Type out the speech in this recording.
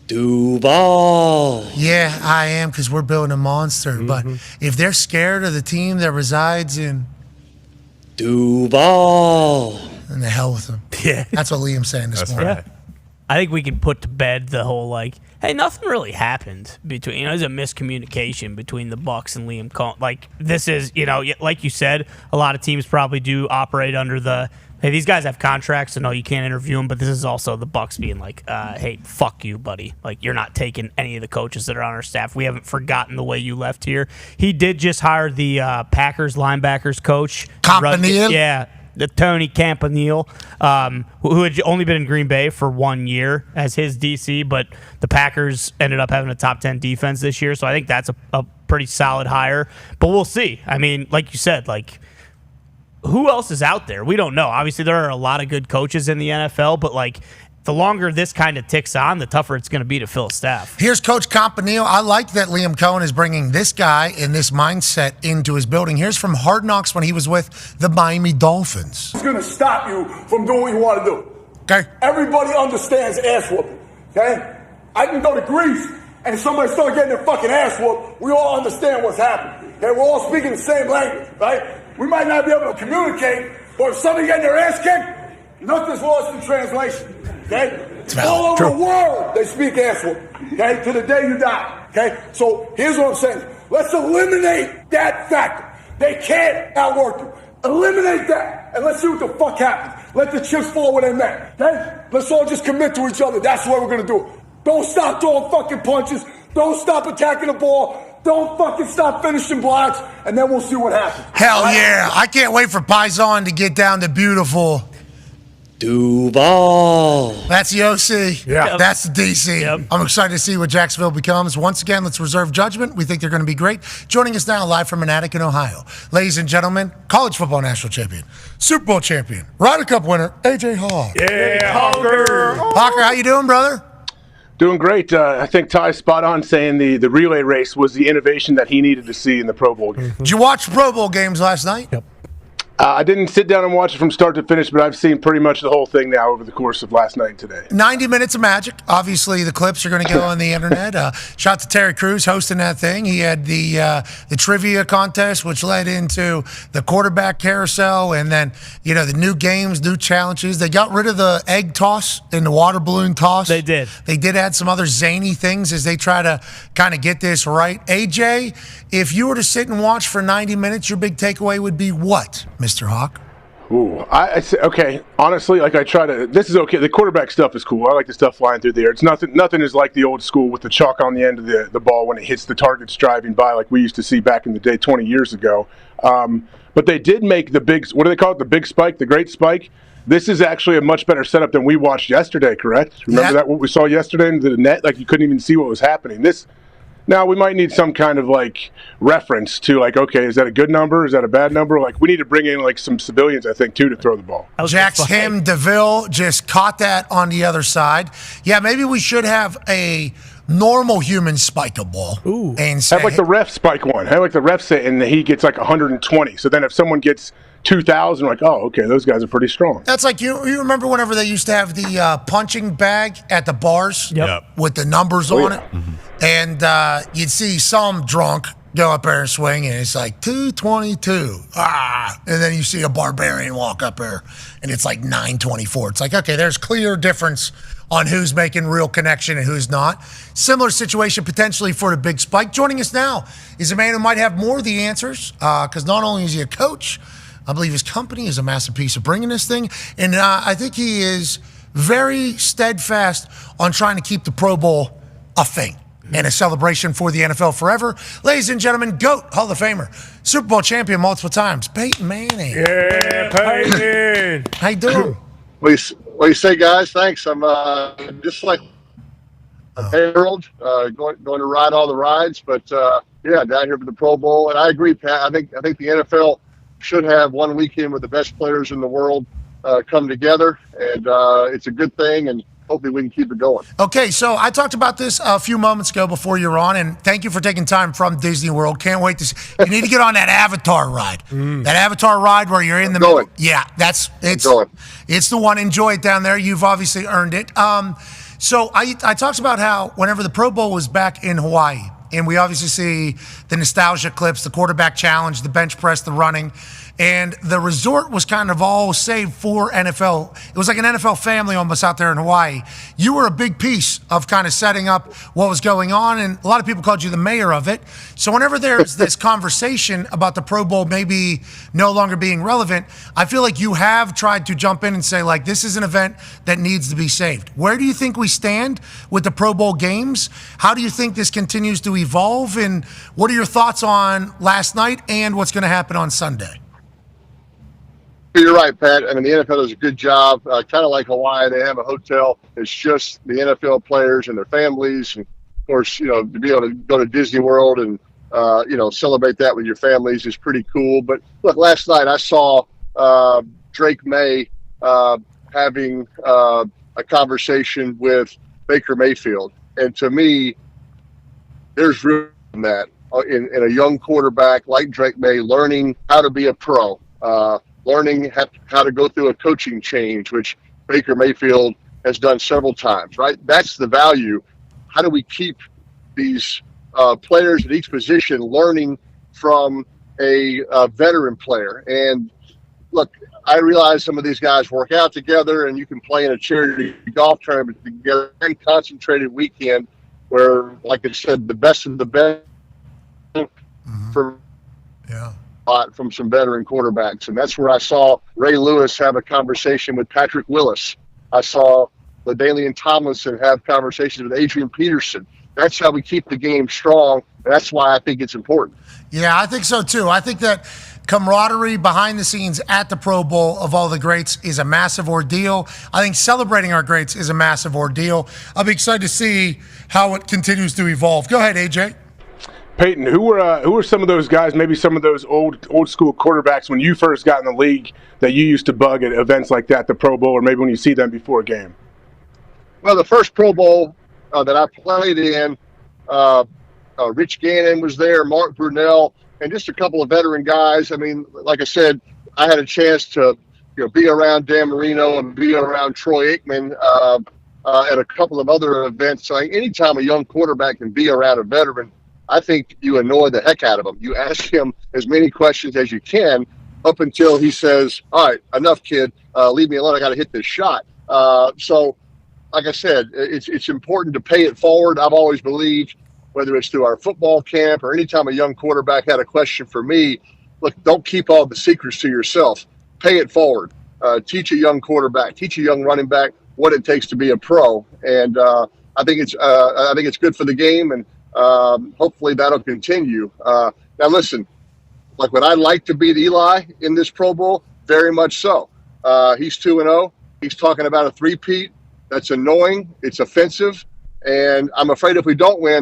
Duval. Yeah, I am, because we're building a monster. But if they're scared of the team that resides in Duval, then the hell with them. Yeah. That's what Liam's saying this morning. Right. I think we can put to bed the whole hey, nothing really happened between. There's a miscommunication between the Bucks and Liam Cohen. This is, like you said, a lot of teams probably do operate under the. Hey, these guys have contracts, so no, you can't interview them. But this is also the Bucks being hey, fuck you, buddy. You're not taking any of the coaches that are on our staff. We haven't forgotten the way you left here. He did just hire the Packers linebackers coach. Campanile? Yeah. The Tony Campanile, who had only been in Green Bay for 1 year as his DC, but the Packers ended up having a top 10 defense this year, so I think that's a pretty solid hire. But we'll see. I mean, like you said, who else is out there? We don't know. Obviously, there are a lot of good coaches in the NFL, but the longer this kind of ticks on, the tougher it's going to be to fill a staff. Here's Coach Campanile. I like that Liam Cohen is bringing this guy and this mindset into his building. Here's from Hard Knocks when he was with the Miami Dolphins. It's going to stop you from doing what you want to do. Okay. Everybody understands ass whooping. Okay? I can go to Greece and somebody start getting their fucking ass whooped. We all understand what's happening. Okay? We're all speaking the same language, right? We might not be able to communicate, but if somebody getting their ass kicked, nothing's lost in translation. Okay? All over the world, they speak ass whooping. Okay? To the day you die. Okay? So here's what I'm saying. Let's eliminate that factor. They can't outwork you. Eliminate that, and let's see what the fuck happens. Let the chips fall where they may. Okay? Let's all just commit to each other. That's what we're gonna do. Don't stop throwing fucking punches. Don't stop attacking the ball. Don't fucking stop finishing blocks, and then we'll see what happens. Hell yeah. I can't wait for Paisan to get down to beautiful Duval. That's the OC. Yeah. That's the DC. Yep. I'm excited to see what Jacksonville becomes. Once again, let's reserve judgment. We think they're going to be great. Joining us now live from Manatee, Ohio. Ladies and gentlemen, college football national champion, Super Bowl champion, Ryder Cup winner, AJ Hawk. Yeah, Hawker. Hawker, how you doing, brother? Doing great. I think Ty's spot on saying the relay race was the innovation that he needed to see in the Pro Bowl game. Did you watch Pro Bowl games last night? Yep. I didn't sit down and watch it from start to finish, but I've seen pretty much the whole thing now over the course of last night and today. 90 minutes of magic. Obviously, the clips are going to go on the internet. Shout to Terry Crews hosting that thing. He had the trivia contest, which led into the quarterback carousel, and then the new games, new challenges. They got rid of the egg toss and the water balloon toss. They did. They did add some other zany things as they try to kind of get this right. AJ, if you were to sit and watch for 90 minutes, your big takeaway would be what, Mr. Hawk? Ooh, I say, okay. Honestly, this is okay. The quarterback stuff is cool. I like the stuff flying through the air. It's nothing is like the old school with the chalk on the end of the ball when it hits the targets driving by, like we used to see back in the day 20 years ago. But they did make the big, what do they call it? The big spike, the great spike. This is actually a much better setup than we watched yesterday, correct? Remember that, what we saw yesterday in the net? You couldn't even see what was happening. Now, we might need some kind of, reference to, okay, is that a good number? Is that a bad number? We need to bring in, some civilians, I think, too, to throw the ball. Jackson DeVille just caught that on the other side. Yeah, maybe we should have a normal human spike a ball. Ooh. And say, Have, the ref spike one. Have, the ref say, and he gets, 120. So then if someone gets 2,000, oh, okay, those guys are pretty strong. That's you remember whenever they used to have the punching bag at the bars with the numbers on it? Mm-hmm. And you'd see some drunk go up there and swing, and it's 222. And then you see a barbarian walk up there, and it's 924. It's okay, there's clear difference on who's making real connection and who's not. Similar situation potentially for the big spike. Joining us now is a man who might have more of the answers, because not only is he a coach, I believe his company is a massive piece of bringing this thing, and I think he is very steadfast on trying to keep the Pro Bowl a thing and a celebration for the NFL forever. Ladies and gentlemen, GOAT, Hall of Famer, Super Bowl champion multiple times, Peyton Manning. Yeah, Peyton. How you doing? What do you say, guys? Thanks. I'm just like a Harold, going to ride all the rides, but down here for the Pro Bowl. And I agree, Pat. I think the NFL should have one weekend with the best players in the world come together, and it's a good thing, and hopefully we can keep it going. Okay, so I talked about this a few moments ago before you were on, and thank you for taking time from Disney World. Can't wait to see. You need to get on that Avatar ride. That Avatar ride where you're in the middle. Yeah, it's the one. Enjoy it down there. You've obviously earned it. So I talked about how whenever the Pro Bowl was back in Hawaii, and we obviously see the nostalgia clips, the quarterback challenge, the bench press, the running, and the resort was kind of all saved for NFL. It was like an NFL family almost out there in Hawaii. You were a big piece of kind of setting up what was going on, and a lot of people called you the mayor of it. So whenever there's this conversation about the Pro Bowl maybe no longer being relevant, I feel like you have tried to jump in and say, like, this is an event that needs to be saved. Where do you think we stand with the Pro Bowl games? How do you think this continues to evolve? And what are your thoughts on last night and what's going to happen on Sunday? You're right, Pat. I mean, the NFL does a good job. Kind of like Hawaii, they have a hotel. It's just the NFL players and their families. And of course, to be able to go to Disney World and, celebrate that with your families is pretty cool. But look, last night I saw Drake May having a conversation with Baker Mayfield. And to me, there's room in that in a young quarterback like Drake May learning how to be a pro. Learning how to go through a coaching change, which Baker Mayfield has done several times, right? That's the value. How do we keep these players at each position learning from a veteran player? And look, I realize some of these guys work out together and you can play in a charity golf tournament together, very concentrated weekend where, like I said, the best of the best from some veteran quarterbacks. And that's where I saw Ray Lewis have a conversation with Patrick Willis. I saw LaDainian Tomlinson have conversations with Adrian Peterson. That's how we keep the game strong. That's why I think it's important. Yeah, I think so too. I think that camaraderie behind the scenes at the Pro Bowl of all the greats is a massive ordeal. I think celebrating our greats is a massive ordeal. I'll be excited to see how it continues to evolve. Go ahead, AJ. Peyton, who were some of those guys, maybe some of those old school quarterbacks when you first got in the league that you used to bug at events like that, the Pro Bowl, or maybe when you see them before a game? Well, the first Pro Bowl that I played in, Rich Gannon was there, Mark Brunell, and just a couple of veteran guys. I mean, like I said, I had a chance to be around Dan Marino and be around Troy Aikman at a couple of other events. So anytime a young quarterback can be around a veteran, I think you annoy the heck out of him. You ask him as many questions as you can up until he says, all right, enough, kid. Leave me alone. I got to hit this shot. So, like I said, it's important to pay it forward. I've always believed, whether it's through our football camp or anytime a young quarterback had a question for me, look, don't keep all the secrets to yourself. Pay it forward. Teach a young quarterback, teach a young running back what it takes to be a pro. And I think it's good for the game, and hopefully that'll continue. Now, listen, like, would I like to beat Eli in this Pro Bowl? Very much so. He's 2-0. He's talking about a three-peat. That's annoying. It's offensive. And I'm afraid if we don't win,